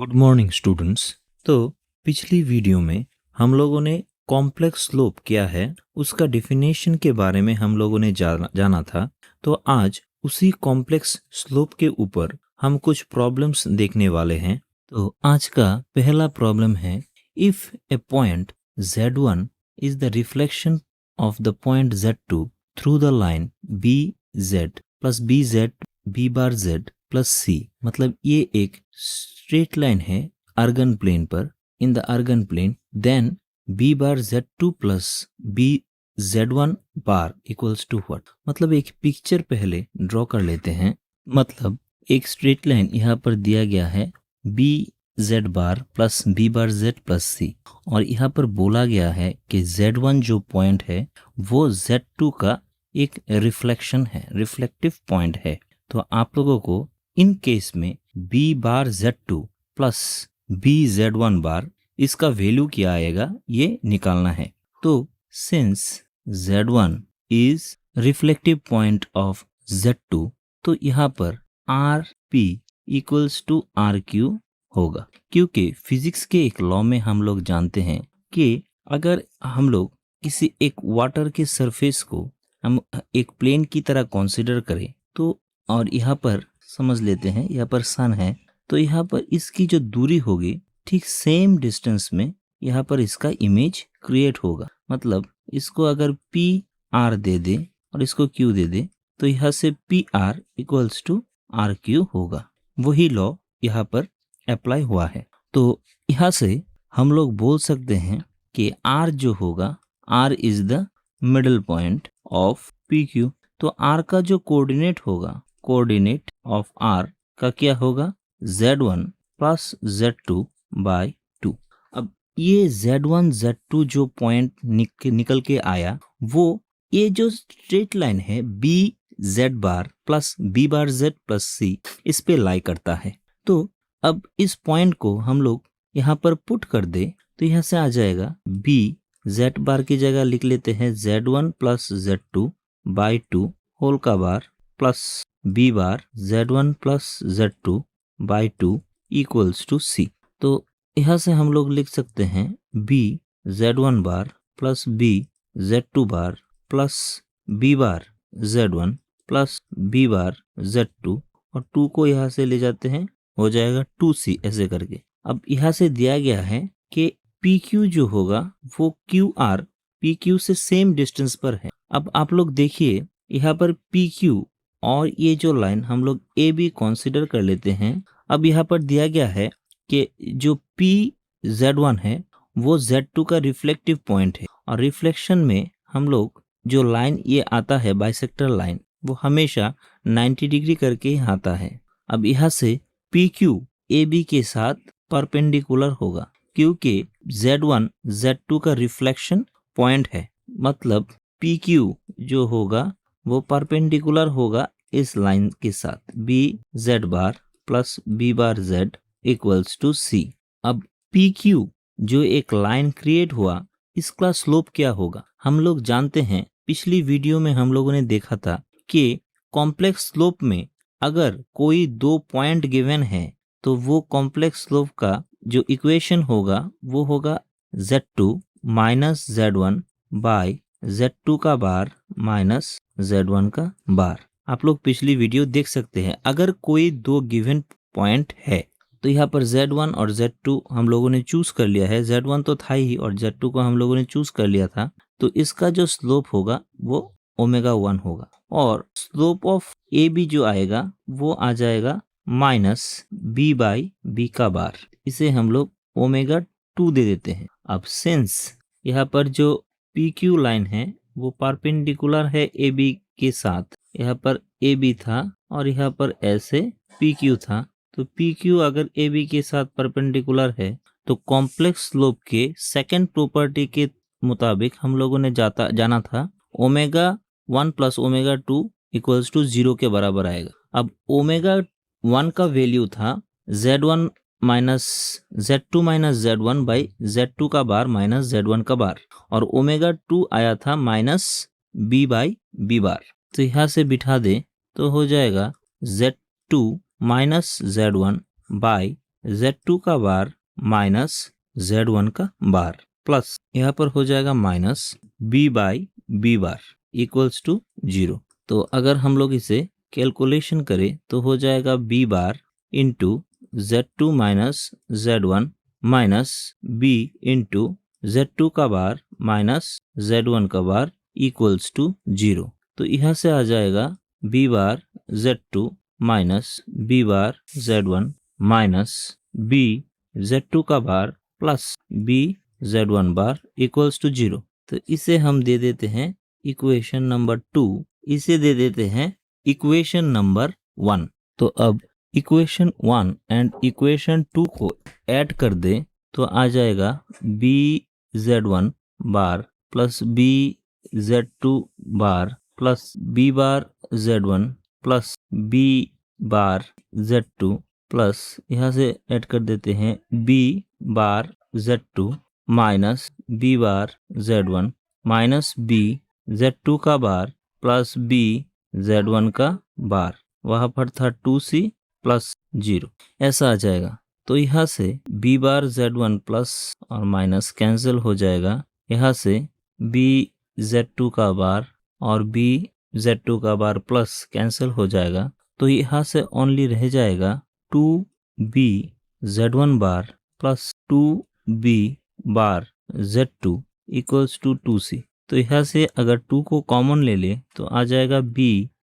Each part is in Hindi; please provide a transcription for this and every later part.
Good morning students. तो पिछली वीडियो में हम लोगों ने कॉम्प्लेक्स स्लोप क्या है उसका डेफिनेशन के बारे में हम लोगों ने जाना था। तो आज उसी कॉम्प्लेक्स स्लोप के ऊपर हम कुछ प्रॉब्लम्स देखने वाले हैं। तो आज का पहला प्रॉब्लम है, if a point z1 is the reflection of the point z2 through the line bz plus bz b bar z plus c। मतलब ये एक स्ट्रेट लाइन है अर्गन प्लेन पर, in the Argand plane, then b bar z2 plus b z1 bar equals to what. मतलब एक पिक्चर पहले ड्रॉ कर लेते हैं। मतलब एक स्ट्रेट लाइन यहाँ पर दिया गया है b z bar plus b bar z plus c, और यहाँ पर बोला गया है कि z1 जो पॉइंट है वो z2 का एक रिफ्लेक्शन है, रिफ्लेक्टिव पॉइंट है। तो आप लोगों को इन केस में b bar z2 plus b z1 बार इसका वैल्यू क्या आएगा ये निकालना है। तो since z1 is reflective point of z2, तो यहाँ पर rp इक्वल्स टू rq होगा, क्योंकि फिजिक्स के एक लॉ में हम लोग जानते हैं कि अगर हम लोग किसी एक वाटर के सरफेस को हम एक प्लेन की तरह कंसीडर करें तो, और यहाँ पर समझ लेते हैं यहाँ पर सन है, तो यहाँ पर इसकी जो दूरी होगी ठीक सेम डिस्टेंस में यहाँ पर इसका इमेज क्रिएट होगा। मतलब इसको अगर पी आर दे दे और इसको क्यू दे दे तो यहाँ से P R equals to R Q होगा। वही लॉ यहाँ पर अप्लाई हुआ है। तो यहाँ से हम लोग बोल सकते हैं कि आर जो होगा, R is the middle point of P Q. तो आर का जो कोऑर्डिनेट होगा, कोऑर्डिनेट ऑफ आर का क्या होगा, z1 प्लस z2 बाई 2। अब ये z1 z2 जो पॉइंट निकल के आया, वो ये जो स्ट्रेट लाइन है b z bar plus b bar z plus c इस पे लाई करता है। तो अब इस पॉइंट को हम लोग यहाँ पर पुट कर दे तो यहाँ से आ जाएगा b z बार की जगह लिख लेते हैं z1 plus z2 by 2 whole का bar plus b bar z1 plus z2 by 2 equals to c। तो यहाँ से हम लोग लिख सकते हैं b z1 bar plus b z2 बार plus b bar z1 plus b bar z2, और 2 को यहाँ से ले जाते हैं, हो जाएगा 2c ऐसे करके। अब यहाँ से दिया गया है कि pq जो होगा वो qr pq से सेम डिस्टेंस पर है। अब आप लोग देखिए यहाँ पर pq और ये जो लाइन हम लोग ए बी कंसीडर कर लेते हैं। अब यहाँ पर दिया गया है कि जो पी z1 है वो z2 का रिफ्लेक्टिव पॉइंट है, और रिफ्लेक्शन में हम लोग जो लाइन ये आता है बाइसेक्टर लाइन, वो हमेशा 90 डिग्री करके ही आता है। अब यहाँ से PQ AB के साथ परपेंडिकुलर होगा, क्योंकि z1 z2 का रिफ्लेक्शन पॉइंट है। मतलब PQ जो होगा वो परपेंडिकुलर होगा इस लाइन के साथ b z bar plus b bar z equals to c। अब PQ जो एक लाइन क्रिएट हुआ, इसका स्लोप क्या होगा हम लोग जानते हैं। पिछली वीडियो में हम लोगों ने देखा था कि कॉम्प्लेक्स स्लोप में अगर कोई दो पॉइंट गिवन है तो वो कॉम्प्लेक्स स्लोप का जो इक्वेशन होगा वो होगा z2 minus z1 by z2 का बार माइनस z1 का बार। आप लोग पिछली वीडियो देख सकते हैं। अगर कोई दो गिवन पॉइंट है तो यहाँ पर z1 और z2 हम लोगों ने चूज कर लिया है। z1 तो था ही और z2 को हम लोगों ने चूज कर लिया था, तो इसका जो स्लोप होगा वो ओमेगा 1 होगा, और स्लोप ऑफ ए बी जो आएगा वो आ जाएगा माइनस b बाई बी का बार। इसे हम लोग ओमेगा 2 दे देते हैं। अब सिंस यहाँ पर जो PQ लाइन है वो परपेंडिकुलर है AB के साथ, यहाँ पर AB था और यहाँ पर ऐसे PQ था, तो PQ अगर AB के साथ परपेंडिकुलर है तो कॉम्प्लेक्स स्लोप के सेकंड प्रॉपर्टी के मुताबिक हम लोगों ने जाना था omega 1 plus omega 2 equals to 0 के बराबर आएगा। अब ओमेगा 1 का वैल्यू था z1 minus z2 minus z1 by z2 का बार माइनस z1 का बार, और ओमेगा 2 आया था माइनस b बाई b बार। तो यहाँ से बिठा दे तो हो जाएगा z2 minus z1 by Z2 का बार माइनस Z1 का बार प्लस यहाँ पर हो जाएगा minus B by B bar equals to 0। तो अगर हम लोग इसे कैलकुलेशन करें तो हो जाएगा B bar into Z2 minus Z1 minus B into Z2 का बार माइनस Z1 का बार इक्वल्स टू 0। तो यहाँ से आ जाएगा B bar Z2 minus B bar Z1 minus B Z2 का bar plus B Z1 bar equals to 0। तो इसे हम दे देते हैं इक्वेशन नंबर 2, इसे दे देते हैं इक्वेशन नंबर 1। तो अब इक्वेशन 1 एंड इक्वेशन 2 को ऐड कर दे तो आ जाएगा B Z1 bar plus B Z2 बार plus B bar Z1 plus B bar Z2 plus यहाँ से ऐड कर देते हैं B bar Z2 minus B bar Z1 minus B Z2 का बार प्लस B Z1 का बार, वहाँ पर था 2C प्लस 0, ऐसा आ जाएगा। तो यहाँ से B बार Z1 प्लस और माइनस कैंसिल हो जाएगा। यहाँ से B Z2 का बार और B Z2 का बार प्लस कैंसिल हो जाएगा। तो यहाँ से ओनली रह जाएगा 2B Z1 bar plus 2B bar Z2 equals to 2C। तो यहाँ से अगर 2 को कॉमन ले ले तो आ जाएगा B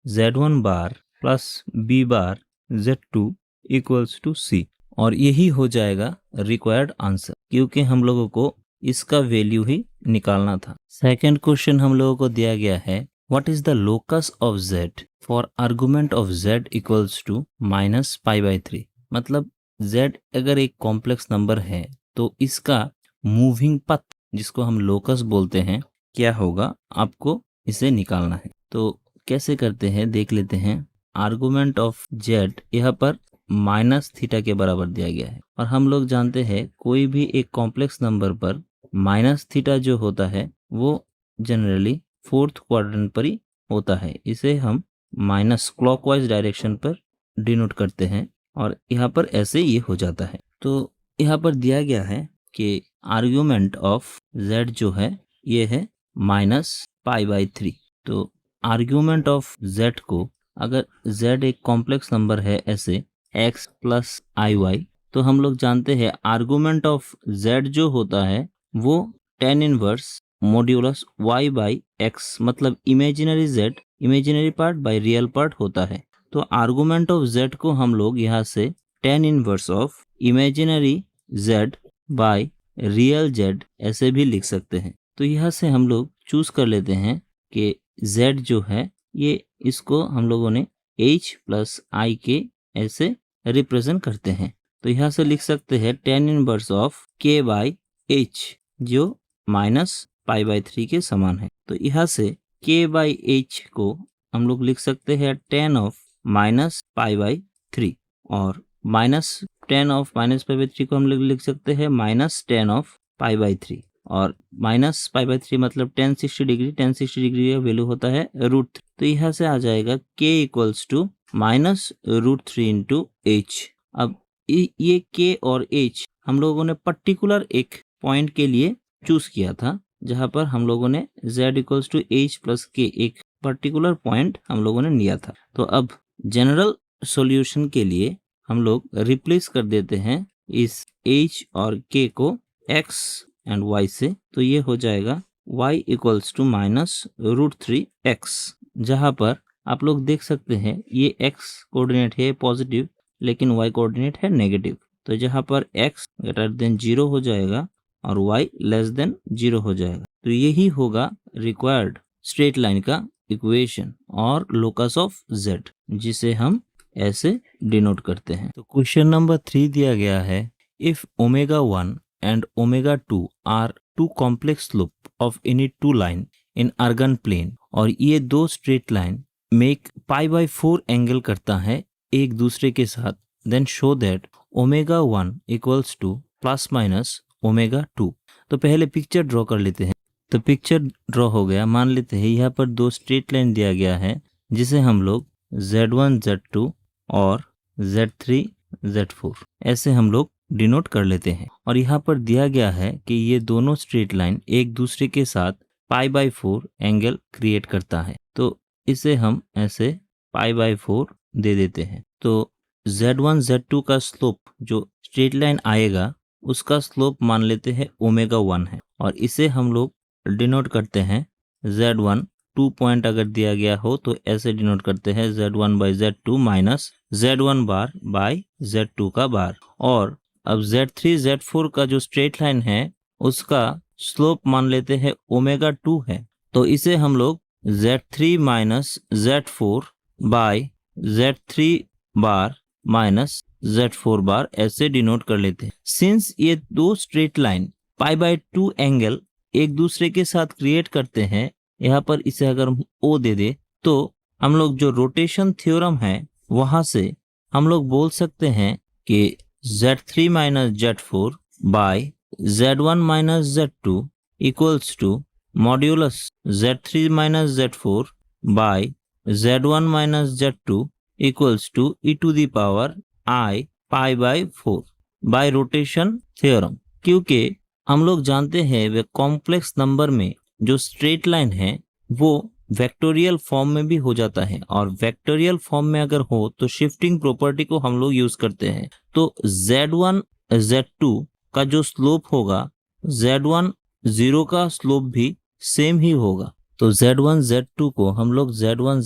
Z1 bar plus B bar Z2 equals to C, और यही हो जाएगा रिक्वायर्ड आंसर, क्योंकि हम लोगों को इसका वैल्यू ही निकालना था। सेकंड क्वेश्चन हम लोगों को दिया गया है what is the locus of Z for argument of Z equals to minus π/3। मतलब Z अगर एक कॉम्प्लेक्स नंबर है तो इसका मूविंग पथ, जिसको हम लोकस बोलते हैं, क्या होगा, आपको इसे निकालना है। तो कैसे करते हैं देख लेते हैं। आर्गुमेंट ऑफ Z यहाँ पर माइनस थीटा के बराबर दिया गया है, और हम लोग जानते हैं कोई भी एक कॉम्प्लेक्स नंबर पर माइनस थीटा जो होता है वो जनरली फोर्थ क्वाड्रेंट पर ही होता है। इसे हम माइनस क्लॉकवाइज डायरेक्शन पर डिनोट करते हैं, और यहाँ पर ऐसे ये हो जाता है। तो यहाँ पर दिया गया है कि आर्गुमेंट ऑफ Z जो है ये है माइनस π/3। तो आर्गुमेंट ऑफ Z को, अगर Z एक कॉम्प्लेक्स नंबर है ऐसे x प्लस IY, तो हम लोग जानते हैं आर्गुमेंट ऑफ Z जो होता है वो tan इनवर्स मॉड्यूलस y/x, मतलब imaginary Z imaginary part by real part होता है। तो आर्गुमेंट ऑफ Z को हम लोग यहाँ से tan inverse of imaginary Z by real Z ऐसे भी लिख सकते हैं। तो यहाँ से हम लोग चूज कर लेते हैं कि Z जो है ये, इसको हम लोगों ने H प्लस I के ऐसे रिप्रेजेंट करते हैं। तो यहाँ से लिख सकते हैं tan इनवर्स ऑफ K/H जो माइनस π/3 के समान है। तो यहाँ से K/H को हम लोग लिख सकते हैं tan ऑफ माइनस π/3, और माइनस tan ऑफ माइनस π/3 को हम लोग लिख सकते हैं माइनस tan ऑफ π/3, और माइनस π/3 मतलब tan 60 डिग्री, tan 60 डिग्री का वैल्यू होता है √3। तो यहाँ से आ जाएगा K equals to minus √3 into H। अब ये K और H हम लोगों ने पर्टिकुलर एक पॉइंट के लिए चूज किया था, जहां पर हम लोगों ने Z equals to H plus K एक पर्टिकुलर पॉइंट हम लोगों ने लिया था। तो अब जनरल सॉल्यूशन के लिए हम लोग रिप्लेस कर देते हैं इस H और K को X एंड Y से। तो ये हो जाएगा Y equals to minus √3x, जहां पर आप लोग देख सकते हैं ये X कोऑर्डिनेट है पॉजिटिव, लेकिन Y कोऑर्डिनेट है नेगेटिव। तो जहां पर X ग्रेटर देन 0 हो जाएगा और Y लेस देन 0 हो जाएगा। तो यही होगा रिक्वायर्ड स्ट्रेट लाइन का इक्वेशन और लोकस ऑफ Z, जिसे हम ऐसे डिनोट करते हैं। तो क्वेश्चन नंबर 3 दिया गया है if ω1 and ω2 are two complex loop of any two line in argand plane, और ये दो स्ट्रेट लाइन मेक π/4 एंगल करता है एक दूसरे के साथ, then show that ω1 equals to plus minus ω2। तो पहले पिक्चर ड्रॉ कर लेते हैं। तो पिक्चर ड्रॉ हो गया। मान लेते हैं यहाँ पर दो स्ट्रेट लाइन दिया गया है, जिसे हम लोग Z1 Z2 और Z3 Z4 ऐसे हम लोग डिनोट कर लेते हैं। और यहाँ पर दिया गया है कि ये दोनों स्ट्रेट लाइन एक दूसरे के साथ π/4 एंगल क्रिएट करता है, तो इसे हम ऐसे π/4 दे देते हैं। तो Z1 Z2 का स्लोप जो स्ट्रेट लाइन आएगा उसका स्लोप मान लेते हैं ω1 है, और इसे हम लोग डिनोट करते हैं Z1 2 पॉइंट अगर दिया गया हो तो ऐसे डिनोट करते हैं Z1/Z2 माइनस Z1 बार बाय Z2 का बार। और अब Z3 Z4 का जो स्ट्रेट लाइन है उसका स्लोप मान लेते हैं ω2 है, तो इसे हम लोग Z3 minus Z4 by Z3 bar minus Z4 bar ऐसे डिनोट कर लेते हैं। सिंस ये दो स्ट्रेट लाइन π/2 एंगल एक दूसरे के साथ क्रिएट करते हैं, यहाँ पर इसे अगर हम O दे दे तो हम लोग जो रोटेशन थ्योरम है वहां से हम लोग बोल सकते हैं कि Z3 minus Z4 by Z1 minus Z2 equals to modulus Z3 minus Z4 by Z1 minus Z2 equals to e⁻i π/4 by rotation theorem. क्योंकि हम लोग जानते हैं वे कॉम्प्लेक्स नंबर में जो स्ट्रेट लाइन है वो वेक्टोरियल फॉर्म में भी हो जाता है, और वेक्टोरियल फॉर्म में अगर हो तो शिफ्टिंग प्रॉपर्टी को हम लोग यूज करते हैं। तो Z1 Z2 का जो स्लोप होगा Z1 0 का स्लोप भी सेम ही होगा, तो Z1 Z2 को हम लोग Z1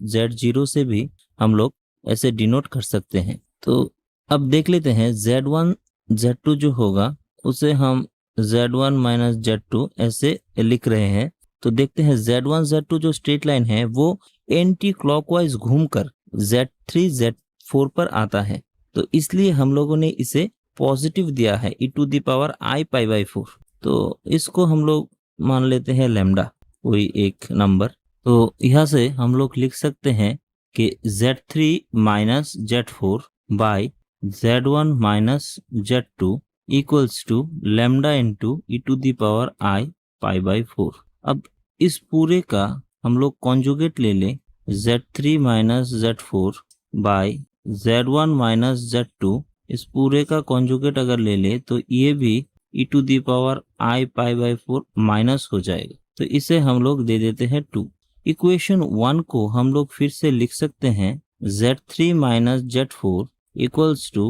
Z0 से भी हम लोग ऐसे डिनोट कर सकते हैं। तो अब देख लेते हैं Z1 Z2 जो होगा उसे हम Z1 माइनस Z2 ऐसे लिख रहे हैं। तो देखते हैं Z1 Z2 जो स्ट्रेट लाइन है वो एंटी क्लॉकवाइज घूमकर Z3 Z4 पर आता है, तो इसलिए हम लोगों ने इसे पॉजिटिव दिया है e⁻i π/4। तो इसको हम लोग मान लेते हैं लैम्डा, कोई एक नंबर। तो यहाँ से हम लोग लिख सकते हैं कि Z3 minus Z4 by Z1 minus Z2 equals to lambda into e⁻i π/4। अब इस पूरे का हम लोग कॉन्जुगेट ले लें Z3 minus Z4 by Z1 minus Z2, इस पूरे का कॉन्जुगेट अगर ले ले तो ये भी e⁻i π/4 माइनस हो जाएगा, तो इसे हम लोग दे देते हैं 2। इक्वेशन 1 को हम लोग फिर से लिख सकते हैं Z3 minus Z4 equals to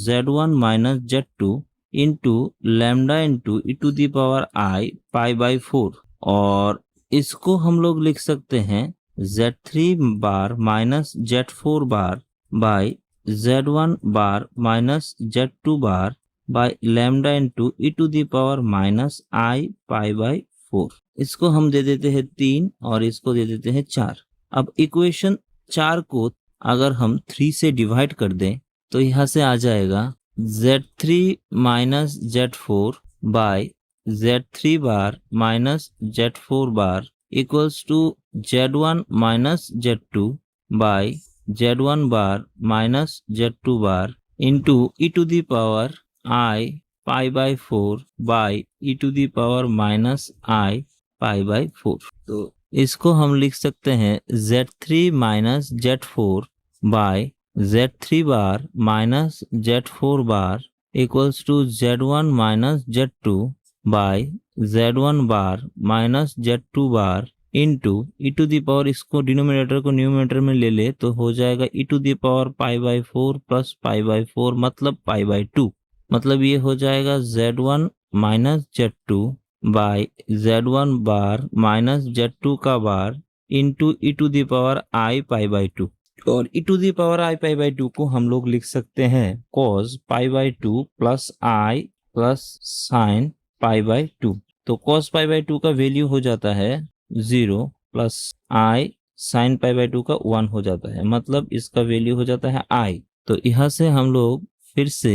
Z1 minus Z2 into lambda into e⁻i π/4, और इसको हम लोग लिख सकते हैं Z3 bar minus Z4 bar by Z1 bar minus Z2 bar by lambda into e⁻i π/4। इसको हम दे देते हैं 3 और इसको दे देते हैं 4। अब इक्वेशन 4 को अगर हम 3 से डिवाइड कर दें तो यहाँ से आ जाएगा Z3 minus Z4 by Z3 bar minus Z4 bar equals to Z1 minus Z2 by Z1 bar minus Z2 bar into e⁻i π/4 by e⁻i π/4। तो इसको हम लिख सकते हैं Z3 minus Z4 by Z3 bar minus Z4 bar equals to Z1 minus Z2 by Z1 bar minus Z2 bar into e⁻, इसको डिनोमिनेटर को न्यूमरेटर में ले ले तो हो जाएगा e⁻ π/4 प्लस π/4 मतलब π/2, मतलब ये हो जाएगा Z1 minus Z2 by Z1 bar minus Z2 का बार इंटू e⁻i π/2, और e⁻i π/2 को हम लोग लिख सकते हैं cos π/2 plus i plus sin π/2। तो cos π/2 का वैल्यू हो जाता है 0 प्लस i sin π/2 का 1 हो जाता है, मतलब इसका वैल्यू हो जाता है i। तो यहाँ से हम लोग फिर से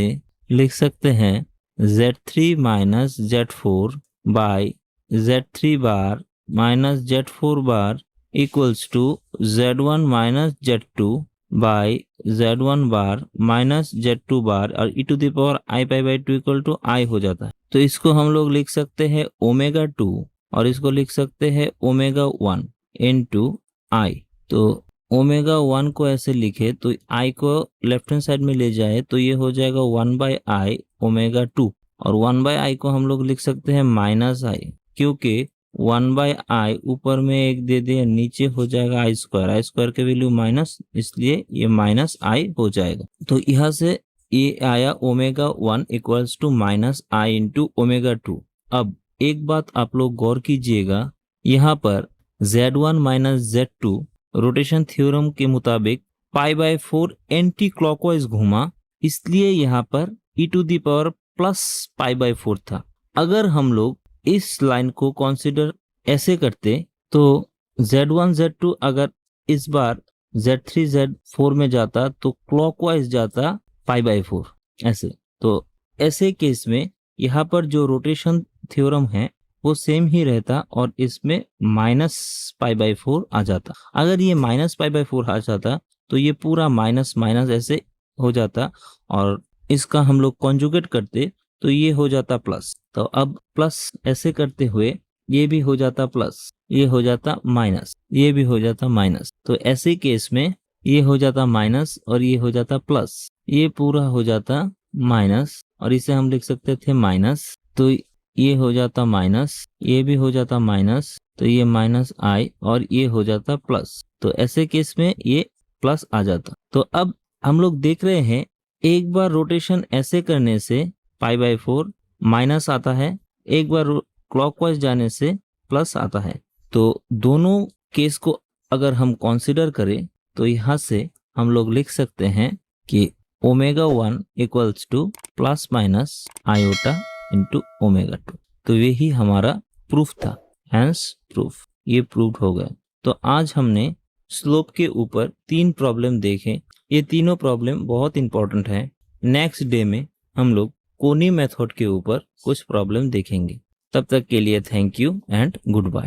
लिख सकते हैं Z3 minus Z4 by Z3 bar minus Z4 bar equals to Z1 minus Z2 by Z1 bar minus Z2 bar, और e⁻i π/2 इक्वल टू i हो जाता है। तो इसको हम लोग लिख सकते हैं ω2 और इसको लिख सकते हैं ω1 इंटू i। तो ओमेगा 1 को ऐसे लिखे तो आई को लेफ्ट हैंड साइड में ले जाए तो ये हो जाएगा 1/i ओमेगा 2, और 1/i को हम लोग लिख सकते हैं -i, क्योंकि 1/i ऊपर में एक दे दिया, नीचे हो जाएगा आई स्क्वायर के वैल्यू माइनस, इसलिए ये -i हो जाएगा। तो यहाँ से ये आया omega 1 equals to -i into omega 2। अब एक बात आप लोग गौर कीजिएगा, यहाँ पर Z1 minus Z2 rotation theorem के मुताबिक π/4 एंटी क्लॉकवाइज घूमा, इसलिए यहाँ पर e⁻+ π/4 था। अगर हम लोग इस लाइन को कंसीडर ऐसे करते तो Z1 Z2 अगर इस बार Z3 Z4 में जाता तो क्लॉकवाइज जाता π/4 ऐसे। तो ऐसे केस में यहाँ पर जो रोटेशन थ्योरम है वो सेम ही रहता और इसमें -π/4 आ जाता। अगर ये -π/4 आ जाता तो ये पूरा माइनस माइनस ऐसे हो जाता, और इसका हम लोग कॉन्जुगेट करते तो ये हो जाता प्लस। तो अब प्लस ऐसे करते हुए ये भी हो जाता प्लस, ये हो जाता माइनस, ये भी हो जाता माइनस। तो ऐसे केस में ये हो जाता माइनस और ये हो जाता प्लस, ये पूरा हो जाता माइनस, और इसे हम लिख सकते थे माइनस। तो ये हो जाता माइनस, ये भी हो जाता माइनस, तो ये -i और ये हो जाता प्लस। तो ऐसे केस में ये प्लस आ जाता। तो अब हम लोग देख रहे हैं एक बार रोटेशन ऐसे करने से π/4 माइनस आता है, एक बार क्लॉकवाइज जाने से प्लस आता है। तो दोनों केस को अगर हम कंसीडर करें तो यहाँ से हम लोग लिख सकते हैं कि omega 1 equals to ± iota into omega 2। तो यही हमारा प्रूफ था, हैंस प्रूफ, ये प्रूफ हो गया। तो आज हमने स्लोप के ऊपर 3 प्रॉब्लम देखे। ये तीनों प्रॉब्लम बहुत इंपॉर्टेंट है। नेक्स्ट डे में हम लोग कोनी मेथड के ऊपर कुछ प्रॉब्लम देखेंगे। तब तक के लिए thank you and good bye.